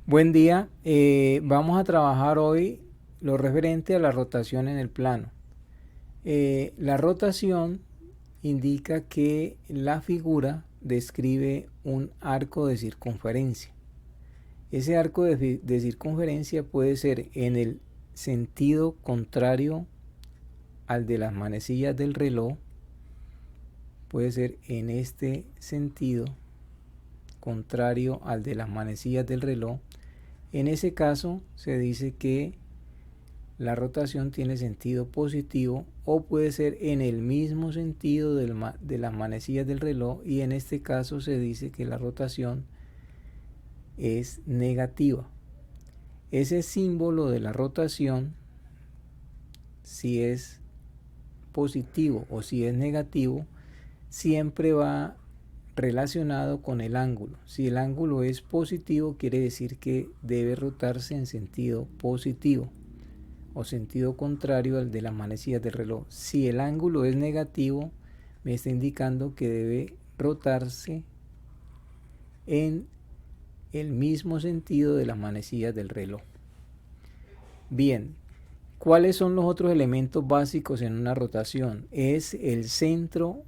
Buen día, vamos a trabajar hoy lo referente a la rotación en el plano. La rotación indica que la figura describe un arco de circunferencia. Ese arco de circunferencia puede ser en el sentido contrario al de las manecillas del reloj, puede ser en este sentido contrario al de las manecillas del reloj. En ese caso se dice que la rotación tiene sentido positivo, o puede ser en el mismo sentido de las manecillas del reloj, y en este caso se dice que la rotación es negativa. Ese símbolo de la rotación, si es positivo o si es negativo, siempre va relacionado con el ángulo. Si el ángulo es positivo, quiere decir que debe rotarse en sentido positivo o sentido contrario al de las manecillas del reloj. Si el ángulo es negativo, me está indicando que debe rotarse en el mismo sentido de las manecillas del reloj. Bien, ¿cuáles son los otros elementos básicos en una rotación? Es el centro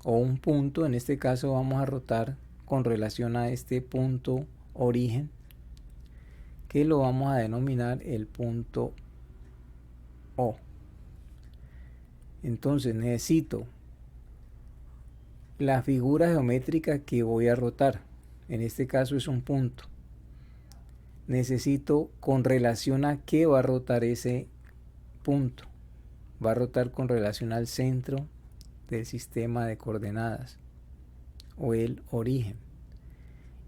o un punto. En este caso vamos a rotar con relación a este punto origen, que lo vamos a denominar el punto O. Entonces necesito la figura geométrica que voy a rotar. En este caso es un punto. Necesito con relación a qué va a rotar ese punto. Va a rotar con relación al centro del sistema de coordenadas o el origen.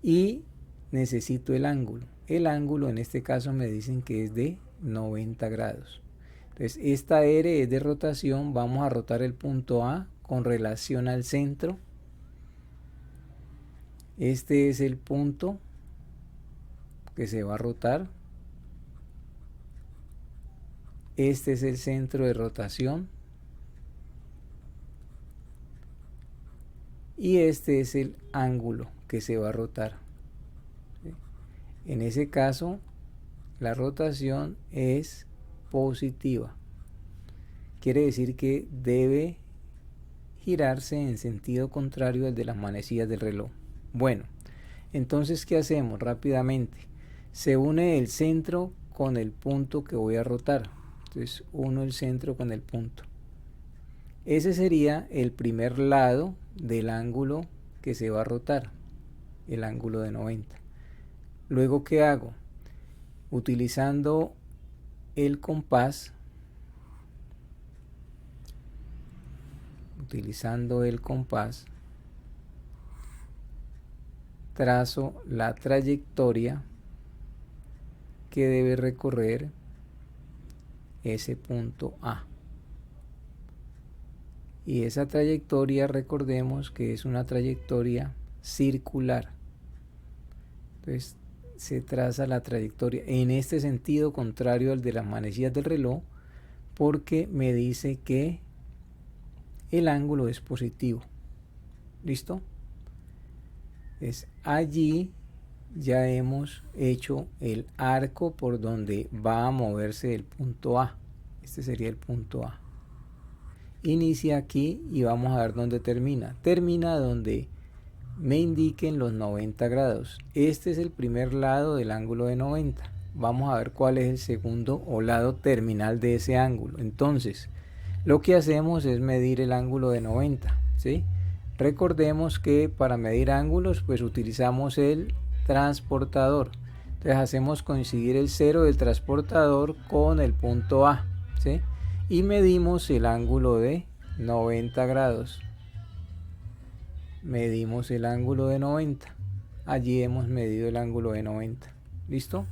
Y necesito el ángulo. El ángulo en este caso me dicen que es de 90 grados. Entonces esta R es de rotación. Vamos a rotar el punto A con relación al centro. Este es el punto que se va a rotar. Este es el centro de rotación. Y este es el ángulo que se va a rotar. En ese caso, la rotación es positiva. Quiere decir que debe girarse en sentido contrario al de las manecillas del reloj. Bueno, entonces, ¿qué hacemos? Rápidamente. Se une el centro con el punto que voy a rotar. Entonces, uno el centro con el punto. Ese sería el primer lado del ángulo que se va a rotar, el ángulo de 90. Luego, ¿qué hago? Utilizando el compás, trazo la trayectoria que debe recorrer ese punto A. Y esa trayectoria, recordemos que es una trayectoria circular. Entonces se traza la trayectoria en este sentido contrario al de las manecillas del reloj, porque me dice que el ángulo es positivo. ¿Listo? Es allí ya hemos hecho el arco por donde va a moverse el punto A. Este sería el punto A. Inicia aquí y vamos a ver dónde termina. Termina donde me indiquen los 90 grados. Este es el primer lado del ángulo de 90. Vamos a ver cuál es el segundo o lado terminal de ese ángulo. Entonces, lo que hacemos es medir el ángulo de 90, ¿sí? Recordemos que para medir ángulos, pues utilizamos el transportador. Entonces hacemos coincidir el cero del transportador con el punto A, ¿sí? Y medimos el ángulo de 90 grados. Medimos el ángulo de 90. Allí hemos medido el ángulo de 90. ¿Listo?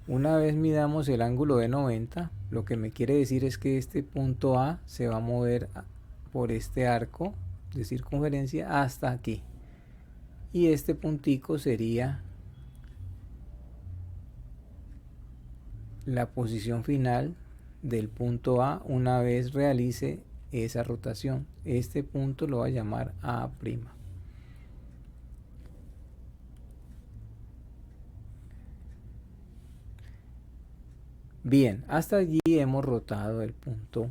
Una vez midamos el ángulo de 90, lo que me quiere decir es que este punto A se va a mover por este arco de circunferencia hasta aquí. Y este puntico sería la posición final del punto A una vez realice esa rotación. Este punto lo va a llamar A'. Bien, hasta allí hemos rotado el punto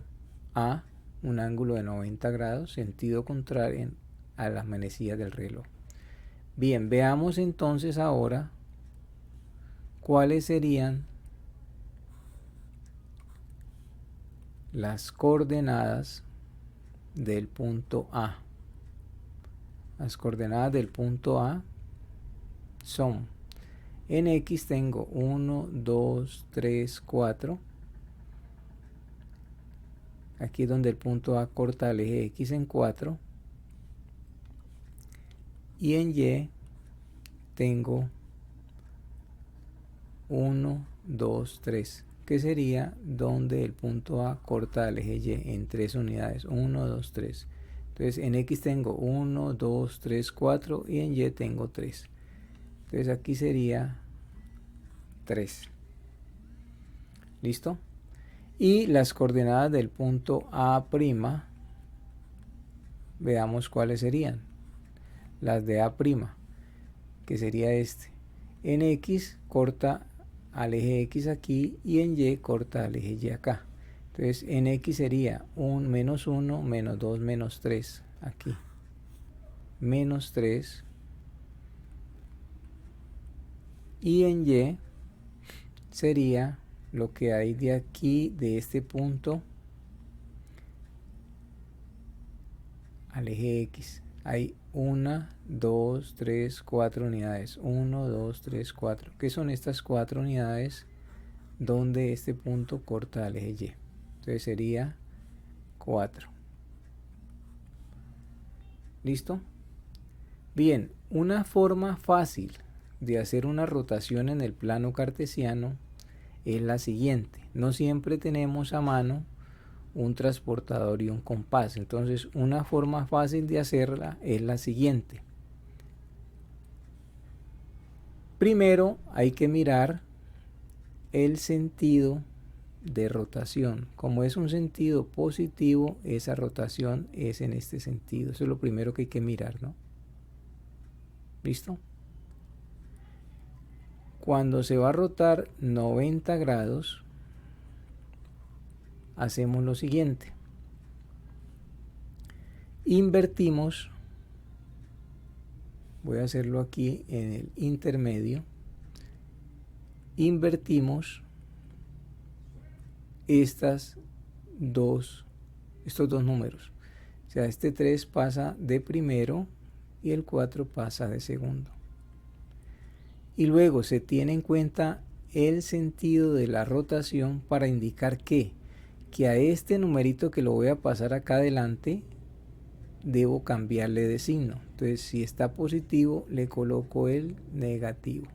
A, un ángulo de 90 grados, sentido contrario a las manecillas del reloj. Bien, veamos entonces ahora cuáles serían las coordenadas del punto A. Las coordenadas del punto A son: en X tengo 1, 2, 3, 4. Aquí es donde el punto A corta el eje X en 4. Y en Y tengo 1, 2, 3, que sería donde el punto A corta el eje Y en 3 unidades. 1, 2, 3. Entonces en X tengo 1, 2, 3, 4 y en Y tengo 3. Entonces aquí sería 3. ¿Listo? Y las coordenadas del punto A', veamos cuáles serían. Las de A', que sería este. En X corta al eje X aquí y en Y corta al eje Y acá. Entonces en X sería un menos 1, menos 2, menos 3 aquí. Menos 3. Y en Y sería lo que hay de aquí, de este punto al eje X. Hay 1, 2, 3, 4 unidades. 1, 2, 3, 4. ¿Qué son estas 4 unidades donde este punto corta al eje Y? Entonces sería 4. ¿Listo? Bien, una forma fácil de hacer una rotación en el plano cartesiano es la siguiente. No siempre tenemos a mano un transportador y un compás. Entonces, una forma fácil de hacerla es la siguiente. Primero hay que mirar el sentido de rotación. Como es un sentido positivo, esa rotación es en este sentido. Eso es lo primero que hay que mirar, ¿no? ¿Listo? Cuando se va a rotar 90 grados, hacemos lo siguiente. Invertimos, voy a hacerlo aquí en el intermedio, invertimos estos dos números. O sea, este 3 pasa de primero y el 4 pasa de segundo. Y luego se tiene en cuenta el sentido de la rotación para indicar que a este numerito que lo voy a pasar acá adelante debo cambiarle de signo. Entonces, si está positivo, le coloco el negativo.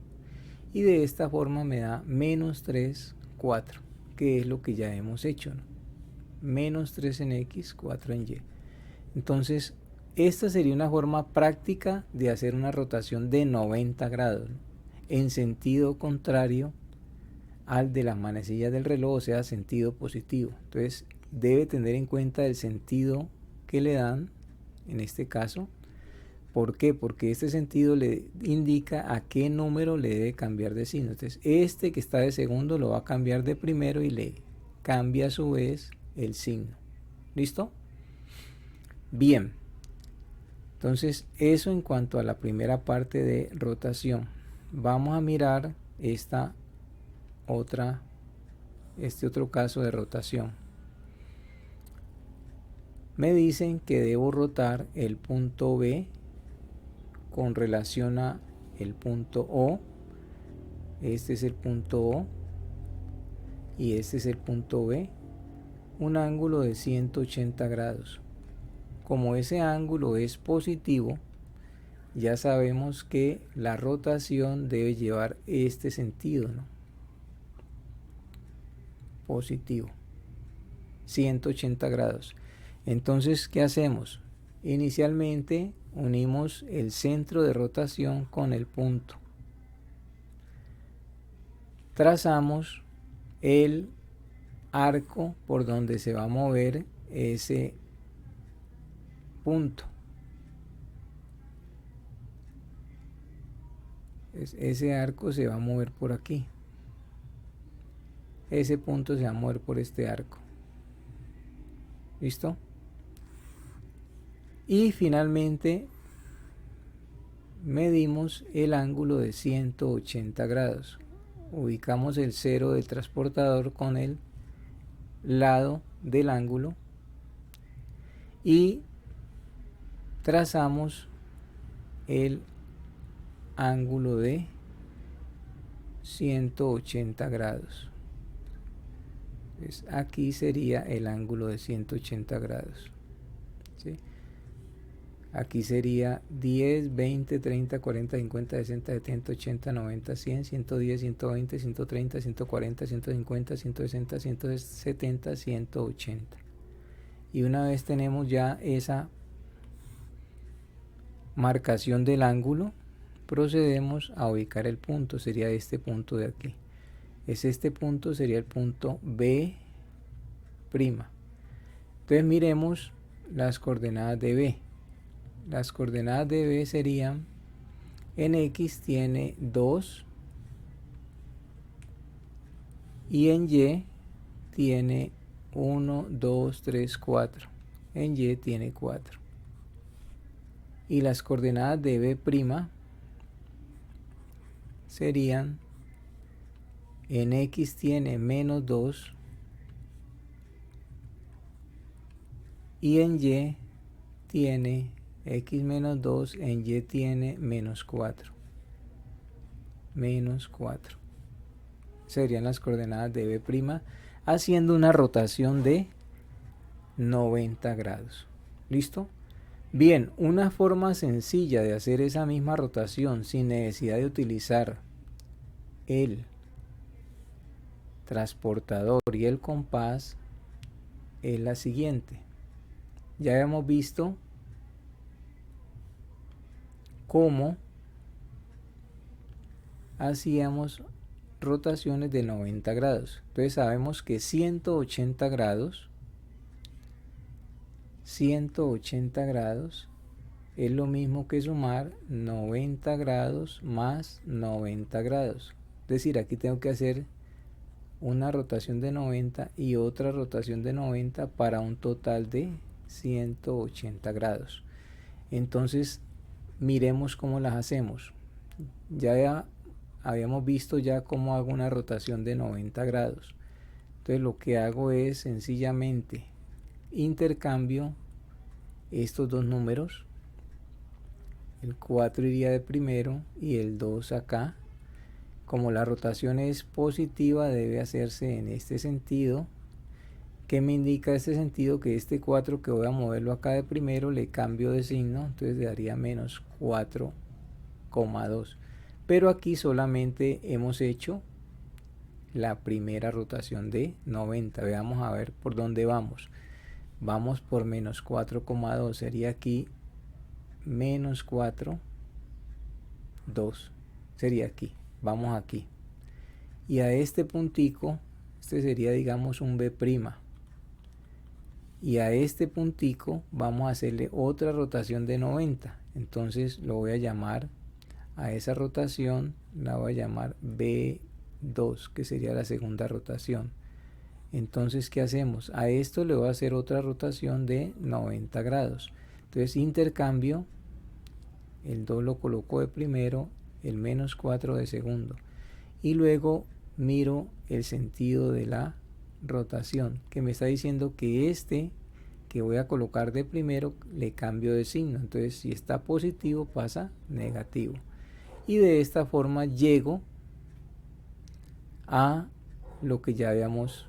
Y de esta forma me da menos 3, 4, que es lo que ya hemos hecho, ¿no? Menos 3 en X, 4 en Y. Entonces, esta sería una forma práctica de hacer una rotación de 90 grados, ¿no? En sentido contrario al de las manecillas del reloj, o sea, sentido positivo. Entonces, debe tener en cuenta el sentido que le dan, en este caso. ¿Por qué? Porque este sentido le indica a qué número le debe cambiar de signo. Entonces, este que está de segundo lo va a cambiar de primero y le cambia a su vez el signo. ¿Listo? Bien. Entonces, eso en cuanto a la primera parte de rotación. Vamos a mirar este otro caso de rotación. Me dicen que debo rotar el punto B con relación a el punto O. Este es el punto O y este es el punto B, un ángulo de 180 grados. Como ese ángulo es positivo, ya sabemos que la rotación debe llevar este sentido, ¿no? Positivo, 180 grados. Entonces, ¿qué hacemos? Inicialmente unimos el centro de rotación con el punto. Trazamos el arco por donde se va a mover ese punto. Ese arco se va a mover por aquí. ese punto se va a mover por este arco. ¿Listo? Y finalmente medimos el ángulo de 180 grados. Ubicamos el 0 del transportador con el lado del ángulo y trazamos el ángulo de 180 grados. Pues aquí sería el ángulo de 180 grados. ¿Sí? Aquí sería 10, 20, 30, 40, 50, 60, 70, 80, 90, 100, 110, 120, 130, 140, 150, 160, 170, 180. Y una vez tenemos ya esa marcación del ángulo, procedemos a ubicar el punto. Sería este punto de aquí. Este punto sería el punto B'. Entonces miremos las coordenadas de B. Las coordenadas de B serían, en X tiene 2 y en Y tiene 1, 2, 3, 4. En Y tiene 4. Y las coordenadas de B' serían, en X tiene menos 2 y en Y tiene X menos 2, en Y tiene menos 4. Menos 4. Serían las coordenadas de B', haciendo una rotación de 90 grados. ¿Listo? Bien, una forma sencilla de hacer esa misma rotación sin necesidad de utilizar el transportador y el compás es la siguiente. Ya habíamos visto cómo hacíamos rotaciones de 90 grados. Entonces sabemos que 180 grados es lo mismo que sumar 90 grados más 90 grados. Es decir, aquí tengo que hacer una rotación de 90 y otra rotación de 90 para un total de 180 grados. Entonces miremos cómo las hacemos. Ya habíamos visto ya cómo hago una rotación de 90 grados. Entonces lo que hago es sencillamente intercambio estos dos números. El 4 iría de primero y el 2 acá. Como la rotación es positiva, debe hacerse en este sentido. ¿Qué me indica este sentido? Que este 4 que voy a moverlo acá de primero le cambio de signo, entonces le daría menos 4,2. Pero aquí solamente hemos hecho la primera rotación de 90. Veamos a ver por dónde vamos. Vamos por menos 4,2. Sería aquí menos 4, 2. Sería aquí. Vamos aquí. Y a este puntico, este sería digamos un B'. Y a este puntico vamos a hacerle otra rotación de 90. Entonces lo voy a llamar, a esa rotación la voy a llamar B2, que sería la segunda rotación. Entonces, ¿qué hacemos? A esto le voy a hacer otra rotación de 90 grados. Entonces intercambio, el 2 lo coloco de primero, el menos 4 de segundo. Y luego miro el sentido de la rotación, que me está diciendo que este que voy a colocar de primero le cambio de signo. Entonces, si está positivo pasa negativo. Y de esta forma llego a lo que ya habíamos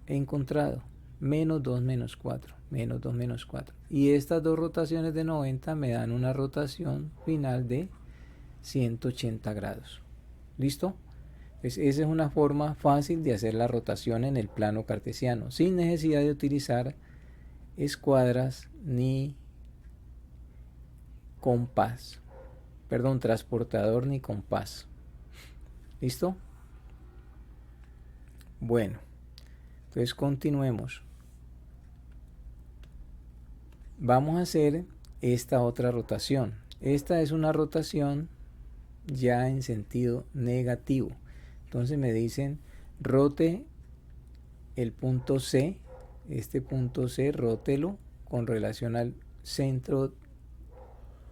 encontrado, menos 2 menos 4, menos 2 menos 4. Y estas dos rotaciones de 90 me dan una rotación final de 180 grados. ¿Listo? Pues esa es una forma fácil de hacer la rotación en el plano cartesiano, sin necesidad de utilizar escuadras ni compás. Perdón, transportador ni compás. ¿Listo? Bueno, entonces continuemos. Vamos a hacer esta otra rotación. Esta es una rotación ya en sentido negativo. Entonces me dicen rote el punto C, este punto C, rótelo con relación al centro,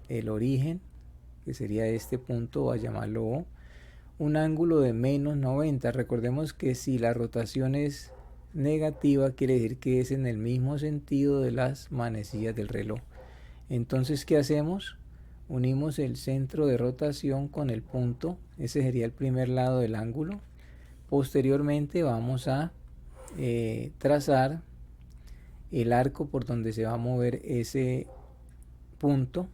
el origen, que sería este punto, voy a llamarlo O, un ángulo de menos 90. Recordemos que si la rotación es negativa, quiere decir que es en el mismo sentido de las manecillas del reloj. Entonces, ¿qué hacemos? Unimos el centro de rotación con el punto, ese sería el primer lado del ángulo. Posteriormente vamos a trazar el arco por donde se va a mover ese punto.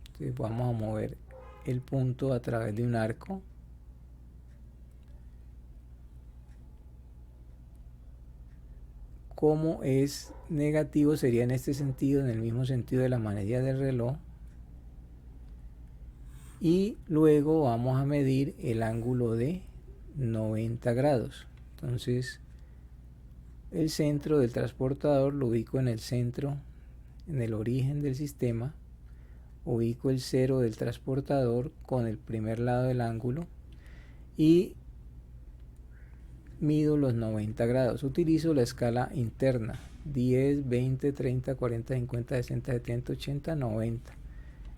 Entonces vamos a mover el punto a través de un arco. Como es negativo, sería en este sentido, en el mismo sentido de la manecilla del reloj. Y luego vamos a medir el ángulo de 90 grados. Entonces, el centro del transportador lo ubico en el centro, en el origen del sistema. Ubico el cero del transportador con el primer lado del ángulo y mido los 90 grados. Utilizo la escala interna: 10, 20, 30, 40, 50, 60, 70, 80, 90.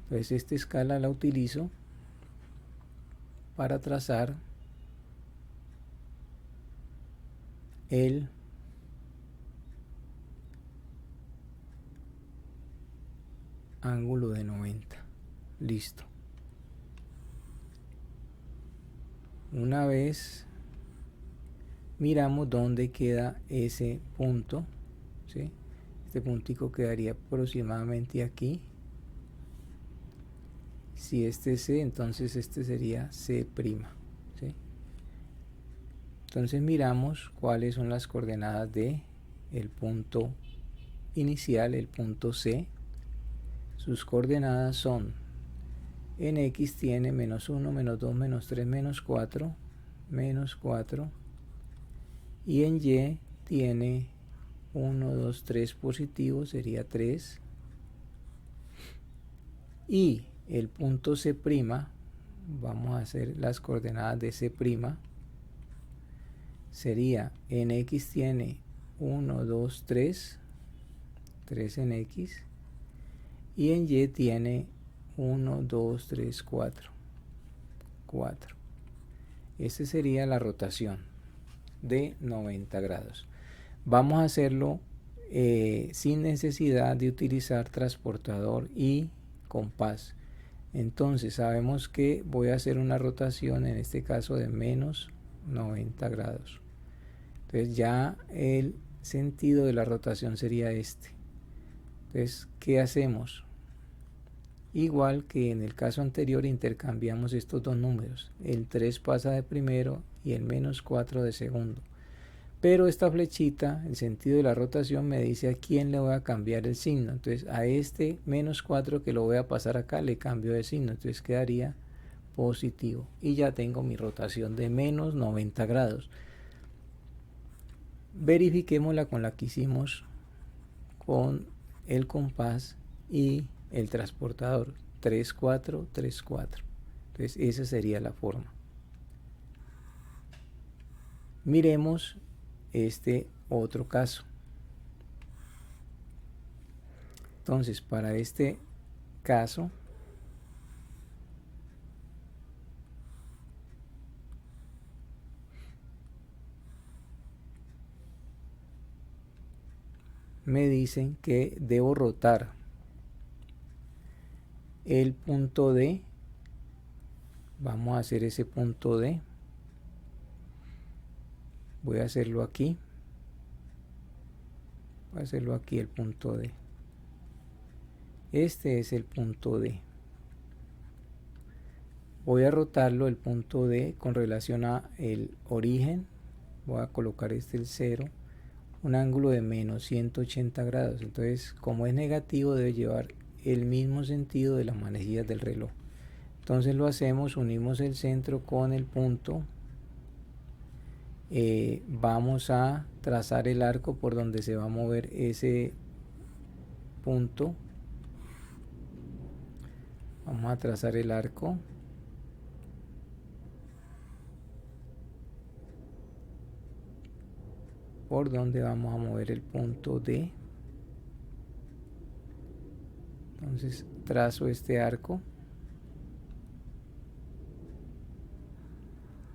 Entonces esta escala la utilizo para trazar el ángulo de 90. Listo. Una vez miramos dónde queda ese punto, ¿sí? Este puntico quedaría aproximadamente aquí. Si este es C, entonces este sería C', ¿sí? Entonces miramos cuáles son las coordenadas de el punto inicial, el punto C. Sus coordenadas son: en X tiene menos 1, menos 2, menos 3, menos 4, y en Y tiene 1, 2, 3 positivo, sería 3, y el punto C', vamos a hacer las coordenadas de C', sería: en X tiene 1, 2, 3, 3 en X, y en Y tiene 1, 2, 3, 4, 4. Esta sería la rotación de 90 grados. Vamos a hacerlo sin necesidad de utilizar transportador y compás. Entonces sabemos que voy a hacer una rotación, en este caso de menos 90 grados. Entonces ya el sentido de la rotación sería este. Entonces, ¿qué hacemos? Igual que en el caso anterior, intercambiamos estos dos números. El 3 pasa de primero y el menos 4 de segundo. Pero esta flechita, el sentido de la rotación, me dice a quién le voy a cambiar el signo. Entonces a este menos 4 que lo voy a pasar acá le cambio de signo. Entonces quedaría positivo. Y ya tengo mi rotación de menos 90 grados. Verifiquémosla con la que hicimos con el compás y el transportador. 3, 4, 3, 4. Entonces esa sería la forma. Miremos este otro caso. Entonces, para este caso, me dicen que debo rotar el punto D. Vamos a hacer ese punto D. Voy a hacerlo aquí. Voy a hacerlo aquí, el punto D. Este es el punto D. Voy a rotarlo, el punto D, con relación a el origen. Voy a colocar el 0, un ángulo de menos 180 grados. Entonces, como es negativo, debe llevar el mismo sentido de las manecillas del reloj. Entonces lo hacemos, unimos el centro con el punto. Vamos a trazar el arco por donde se va a mover ese punto. Vamos a trazar el arco. por donde vamos a mover el punto D. Entonces trazo este arco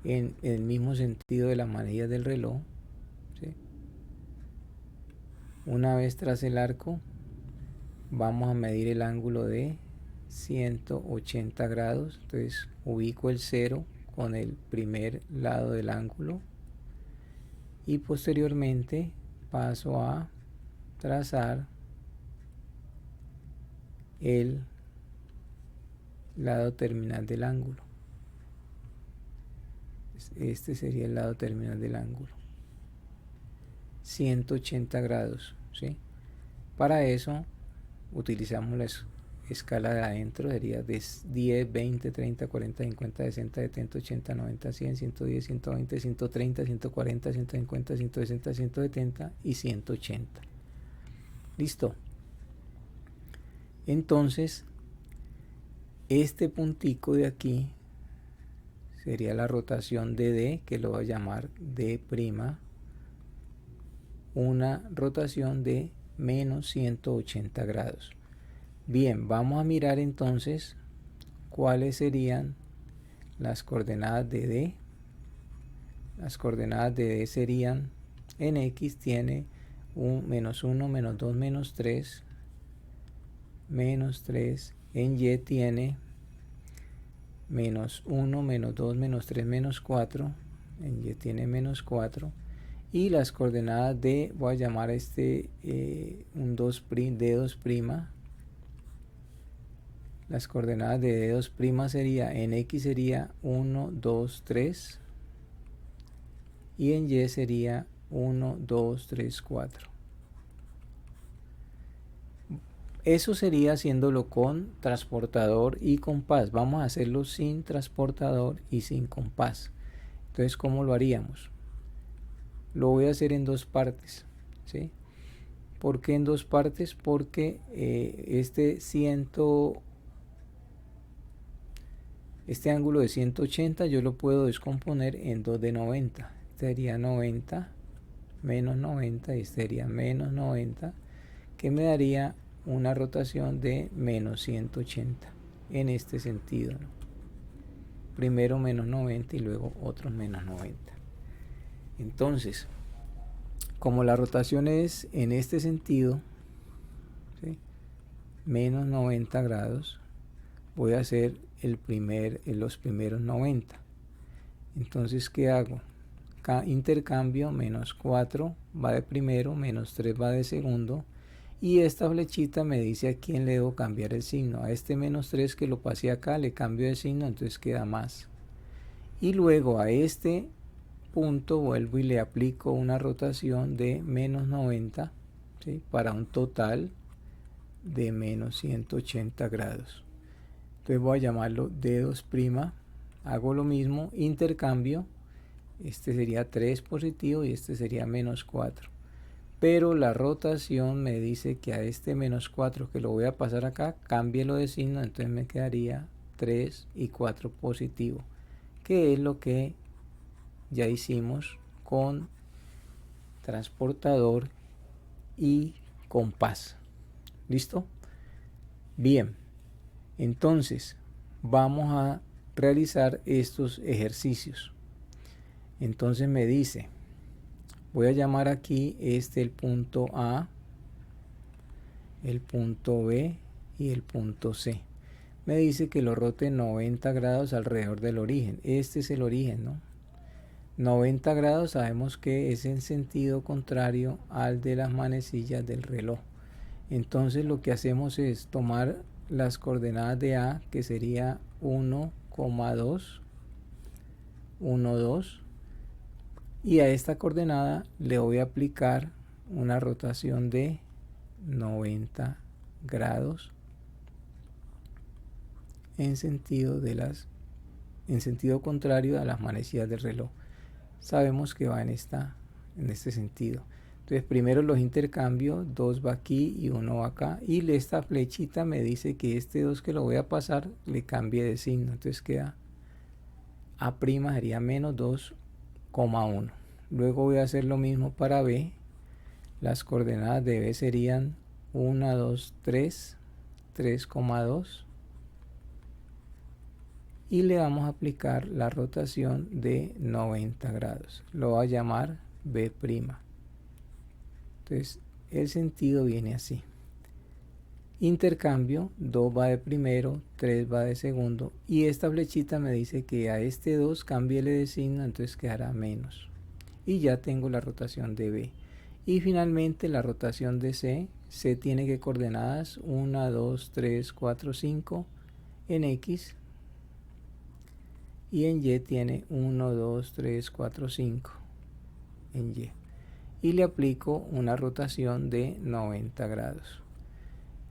en el mismo sentido de las manillas del reloj, ¿sí? Una vez tras el arco, vamos a medir el ángulo de 180 grados. Entonces ubico el 0 con el primer lado del ángulo y posteriormente paso a trazar el lado terminal del ángulo. Este sería el lado terminal del ángulo, 180 grados, ¿sí? Para eso utilizamos la escala de adentro, sería de 10, 20, 30, 40, 50, 60, 70, 80, 90, 100, 110, 120, 130, 140, 150, 160, 170 y 180. Listo. Entonces, este puntico de aquí sería la rotación de D, que lo voy a llamar D', una rotación de menos 180 grados. Bien, vamos a mirar entonces cuáles serían las coordenadas de D. Las coordenadas de D serían, en X tiene un menos 1, menos 2, menos 3, menos 3. En Y tiene menos 1, menos 2, menos 3, menos 4. En Y tiene menos 4. Y las coordenadas de, voy a llamar a este un D2'. Las coordenadas de D2' sería, en X sería 1, 2, 3. Y en Y sería 1, 2, 3, 4. Eso sería haciéndolo con transportador y compás. Vamos a hacerlo sin transportador y sin compás. Entonces, ¿cómo lo haríamos? Lo voy a hacer en dos partes, ¿sí? ¿Por qué en dos partes? Porque este ángulo de 180 yo lo puedo descomponer en 2 de 90. Este sería 90 menos 90 y este sería menos 90, que me daría una rotación de menos 180 en este sentido, ¿no? Primero menos 90 y luego otros menos 90. Entonces, como la rotación es en este sentido, ¿sí?, menos 90 grados, voy a hacer los primeros 90. Entonces, ¿qué hago? Intercambio, menos 4 va de primero, menos 3 va de segundo, y esta flechita me dice a quién le debo cambiar el signo. A este menos 3 que lo pasé acá le cambio de signo, entonces queda más. Y luego a este punto vuelvo y le aplico una rotación de menos 90, ¿sí?, para un total de menos 180 grados. Entonces voy a llamarlo D2'. Hago lo mismo, intercambio. Este sería 3 positivo y este sería menos 4. Pero la rotación me dice que a este menos 4 que lo voy a pasar acá, cámbielo de signo, entonces me quedaría 3 y 4 positivo, que es lo que ya hicimos con transportador y compás. ¿Listo? Bien, entonces vamos a realizar estos ejercicios. Entonces me dice, voy a llamar aquí el punto A, el punto B y el punto C. Me dice que lo rote 90 grados alrededor del origen. Este es el origen, ¿no? 90 grados sabemos que es en sentido contrario al de las manecillas del reloj. Entonces lo que hacemos es tomar las coordenadas de A, que sería 1,2, 1, 2, y a esta coordenada le voy a aplicar una rotación de 90 grados en sentido contrario a las manecillas del reloj. Sabemos que va en este sentido. Entonces primero los intercambio, 2 va aquí y 1 va acá, y esta flechita me dice que este 2 que lo voy a pasar le cambie de signo, entonces queda A' sería menos 2,1. Luego voy a hacer lo mismo para B. Las coordenadas de B serían 1, 2, 3, 3,2. Y le vamos a aplicar la rotación de 90 grados. Lo voy a llamar B'. Entonces, el sentido viene así. Intercambio, 2 va de primero, 3 va de segundo. Y esta flechita me dice que a este 2 cámbiele de signo, entonces quedará menos. Y ya tengo la rotación de B. Y finalmente la rotación de C. C tiene que coordenadas 1, 2, 3, 4, 5 en X. Y en Y tiene 1, 2, 3, 4, 5 en Y. Y le aplico una rotación de 90 grados.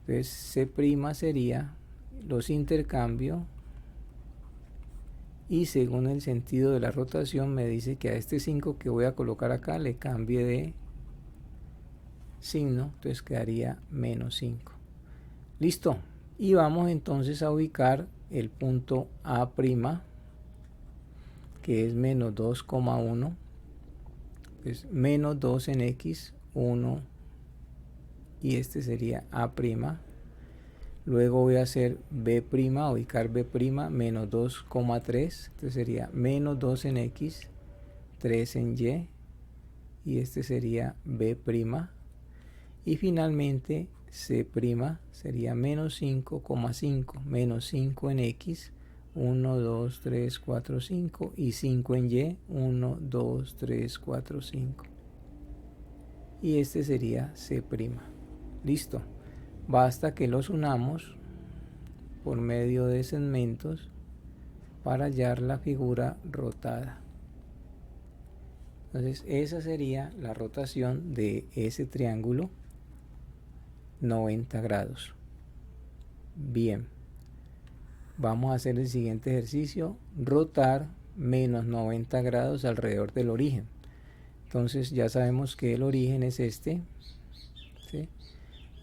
Entonces C' sería, los intercambio y según el sentido de la rotación me dice que a este 5 que voy a colocar acá le cambie de signo, entonces quedaría menos 5. Listo. Y vamos entonces a ubicar el punto A', que es menos 2,1. Pues menos 2 en X, 1, y este sería A'. Luego voy a hacer B', ubicar B', menos 2,3. Entonces sería menos 2 en X, 3 en Y, y este sería B'. Y finalmente C' sería menos 5,5, menos 5 en X, 1, 2, 3, 4, 5 y 5 en Y, 1, 2, 3, 4, 5. Y este sería C'. Listo. Basta que los unamos por medio de segmentos para hallar la figura rotada. Entonces esa sería la rotación de ese triángulo 90 grados. Bien. Vamos a hacer el siguiente ejercicio, rotar menos 90 grados alrededor del origen. Entonces ya sabemos que el origen es este, ¿sí?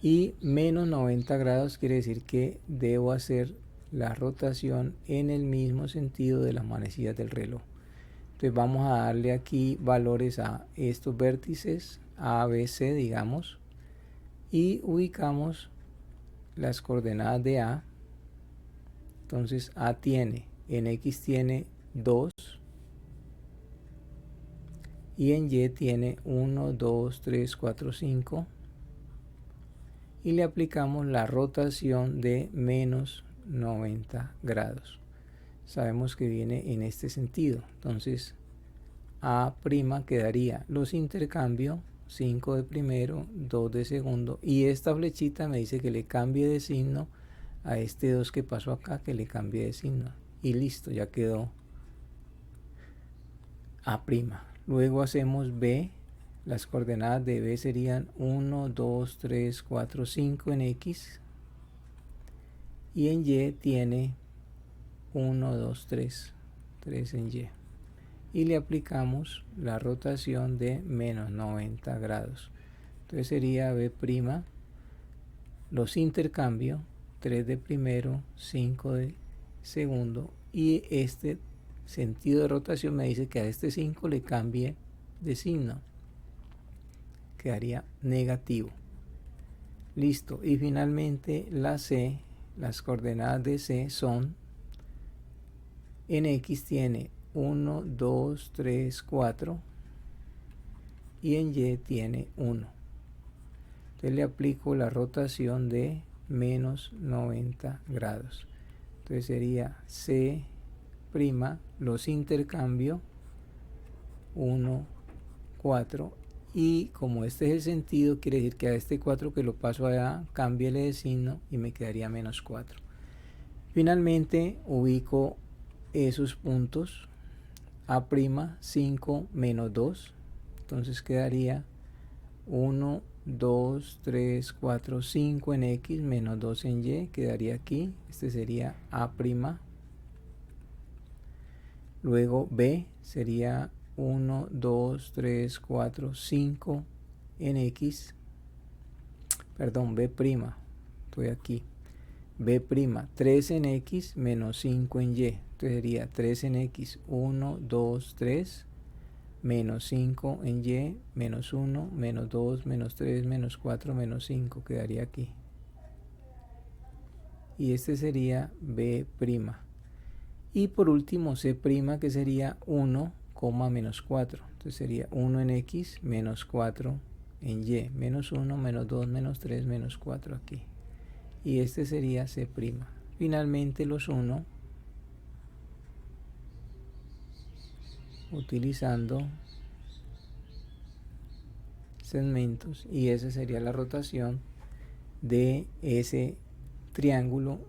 Y menos 90 grados quiere decir que debo hacer la rotación en el mismo sentido de las manecillas del reloj. Entonces vamos a darle aquí valores a estos vértices, A, B, C, digamos, y ubicamos las coordenadas de A. Entonces A tiene, en X tiene 2 y en Y tiene 1, 2, 3, 4, 5 y le aplicamos la rotación de menos 90 grados. Sabemos que viene en este sentido, entonces A' quedaría, los intercambio 5 de primero, 2 de segundo y esta flechita me dice que le cambie de signo a este 2 que pasó acá, que le cambie de signo y listo, ya quedó A'. Luego hacemos B, las coordenadas de B serían 1, 2, 3, 4, 5 en X y en Y tiene 1, 2, 3, 3 en Y y le aplicamos la rotación de menos 90 grados. Entonces sería B', los intercambio 3 de primero, 5 de segundo y este sentido de rotación me dice que a este 5 le cambie de signo, quedaría negativo. Listo. Y finalmente la C, las coordenadas de C son, en X tiene 1, 2, 3, 4 y en Y tiene 1. Entonces le aplico la rotación de menos 90 grados. Entonces sería C', los intercambio 1, 4 y como este es el sentido, quiere decir que a este 4 que lo paso allá, cámbiale de signo y me quedaría menos 4. Finalmente ubico esos puntos, A', 5, menos 2, entonces quedaría 1, 2, 3, 4, 5 en X, menos 2 en Y, quedaría aquí, este sería A'. Luego B sería 1, 2, 3, 4, 5 en X, perdón, B', estoy aquí, B', 3 en X menos 5 en Y, entonces sería 3 en X, 1, 2, 3, menos 5 en Y, menos 1, menos 2, menos 3, menos 4, menos 5, quedaría aquí. Y este sería B'. Y por último C', que sería 1, menos 4. Entonces sería 1 en X menos 4 en Y, menos 1, menos 2, menos 3, menos 4 aquí. Y este sería C'. Finalmente los uno, utilizando segmentos, y esa sería la rotación de ese triángulo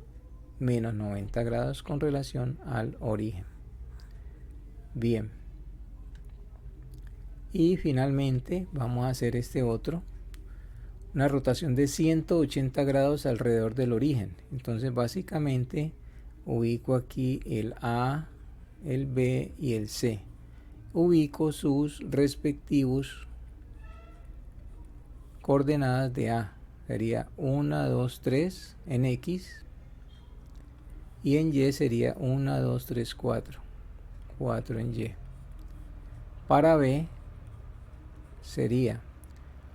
menos 90 grados con relación al origen. Bien. Y finalmente vamos a hacer este otro, una rotación de 180 grados alrededor del origen. Entonces básicamente ubico aquí el A, el B y el C. Ubico sus respectivos coordenadas de A. Sería 1, 2, 3 en X. Y en Y sería 1, 2, 3, 4. 4 en Y. Para B sería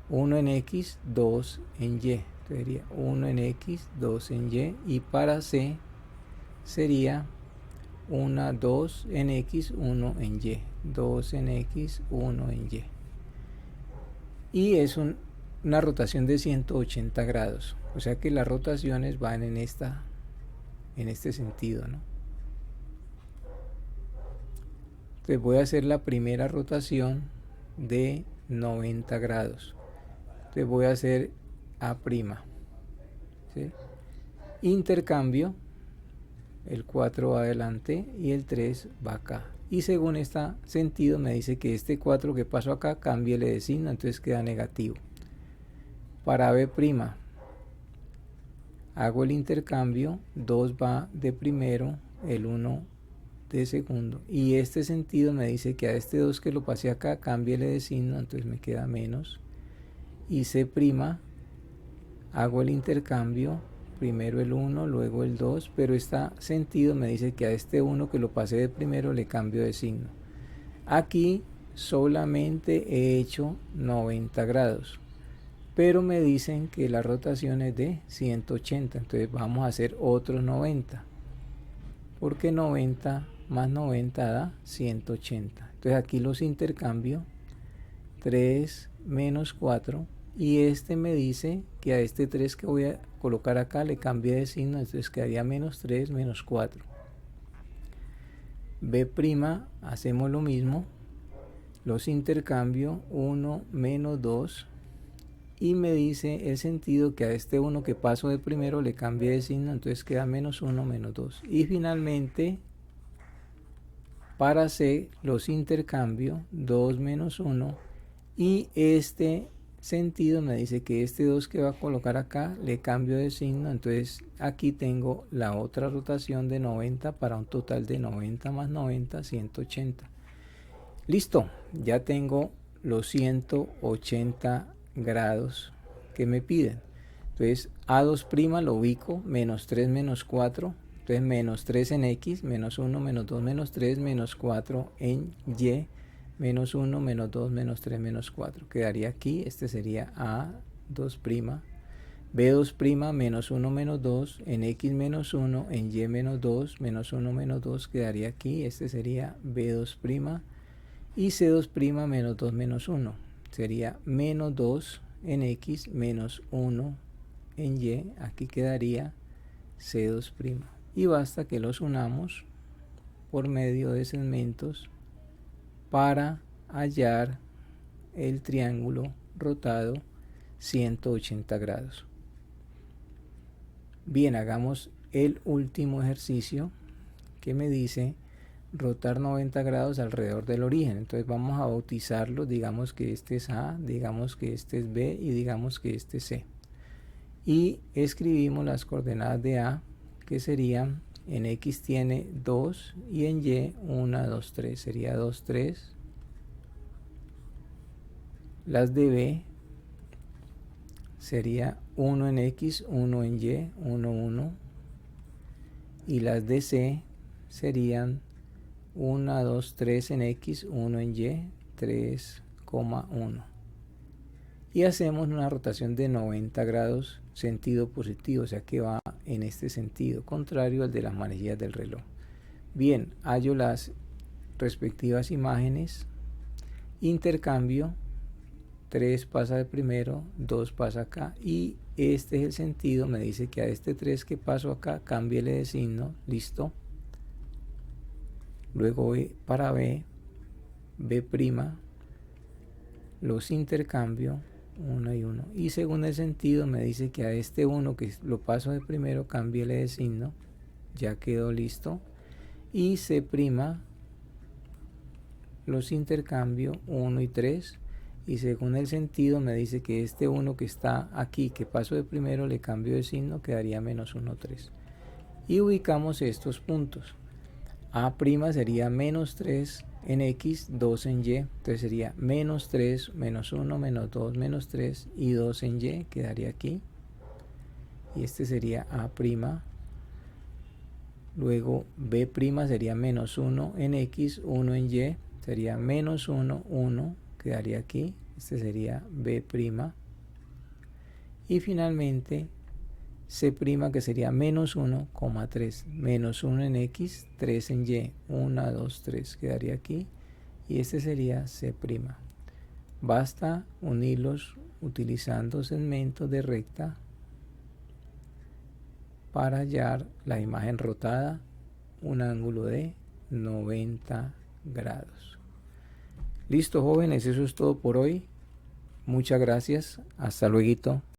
1 en X, 2 en Y. Sería 1 en X, 2 en Y. Y para C sería 1, 2 en X, 1 en Y. 2 en X, 1 en Y. Y es una rotación de 180 grados. O sea que las rotaciones van en este sentido, ¿no? Entonces voy a hacer la primera rotación de 90 grados. Entonces voy a hacer A', ¿sí? Intercambio, el 4 va adelante y el 3 va acá. Y según este sentido me dice que este 4 que pasó acá, cámbiale de signo, entonces queda negativo. Para B', hago el intercambio, 2 va de primero, el 1 de segundo. Y este sentido me dice que a este 2 que lo pasé acá, cámbiale de signo, entonces me queda menos. Y C', hago el intercambio, primero el 1, luego el 2, pero este sentido me dice que a este 1 que lo pasé de primero le cambio de signo. Aquí solamente he hecho 90 grados, pero me dicen que la rotación es de 180, entonces vamos a hacer otros 90, porque 90 más 90 da 180. Entonces aquí los intercambio, 3 menos 4, y este me dice que a este 3 que voy a colocar acá le cambie de signo, entonces quedaría menos 3 menos 4. B', hacemos lo mismo, los intercambio, 1 menos 2, y me dice el sentido que a este 1 que paso de primero le cambie de signo, entonces queda menos 1 menos 2. Y finalmente para C los intercambio, 2 menos 1, y este sentido me dice que este 2 que va a colocar acá le cambio de signo, entonces aquí tengo la otra rotación de 90 para un total de 90 más 90, 180. Listo, ya tengo los 180 grados que me piden. Entonces A2' lo ubico, menos 3 menos 4. Entonces menos 3 en X, menos 1, menos 2, menos 3, menos 4 en Y, menos 1, menos 2, menos 3, menos 4. Quedaría aquí, este sería A2'. B2', menos 1, menos 2, en X menos 1, en Y menos 2, menos 1, menos 2, quedaría aquí, este sería B2'. Y C2', menos 2, menos 1, sería menos 2 en X, menos 1 en Y, aquí quedaría C2'. Y basta que los unamos por medio de segmentos para hallar el triángulo rotado 180 grados. Bien, hagamos el último ejercicio que me dice rotar 90 grados alrededor del origen. Entonces vamos a bautizarlo, digamos que este es A, digamos que este es B y digamos que este es C. Y escribimos las coordenadas de A, que serían, en X tiene 2 y en Y 1, 2, 3, sería 2, 3. Las de B sería 1 en X, 1 en Y, 1, 1. Y las de C serían 1, 2, 3 en X, 1 en Y, 3,1. Y hacemos una rotación de 90 grados sentido positivo, o sea que va en este sentido, contrario al de las manecillas del reloj. Bien, hallo las respectivas imágenes, intercambio, 3 pasa de primero, 2 pasa acá, y este es el sentido, me dice que a este 3 que paso acá, cámbiale de signo, listo. Luego voy para B, B', los intercambio, 1 y 1, y según el sentido me dice que a este 1 que lo paso de primero, cámbiale de signo, ya quedó listo. Y C', los intercambio, 1 y 3, y según el sentido me dice que este 1 que está aquí, que paso de primero, le cambio de signo, quedaría menos 1, 3. Y ubicamos estos puntos. A' sería menos 3 en X, 2 en Y, entonces sería menos 3, menos 1, menos 2, menos 3 y 2 en Y, quedaría aquí. Y este sería A'. Luego B' sería menos 1 en X, 1 en Y, sería menos 1, 1, quedaría aquí. Este sería B'. Y finalmente C', que sería menos 1,3, menos 1 en X, 3 en Y, 1, 2, 3, quedaría aquí. Y este sería C'. Basta unirlos utilizando segmentos de recta para hallar la imagen rotada, un ángulo de 90 grados. Listo, jóvenes, eso es todo por hoy. Muchas gracias. Hasta luego.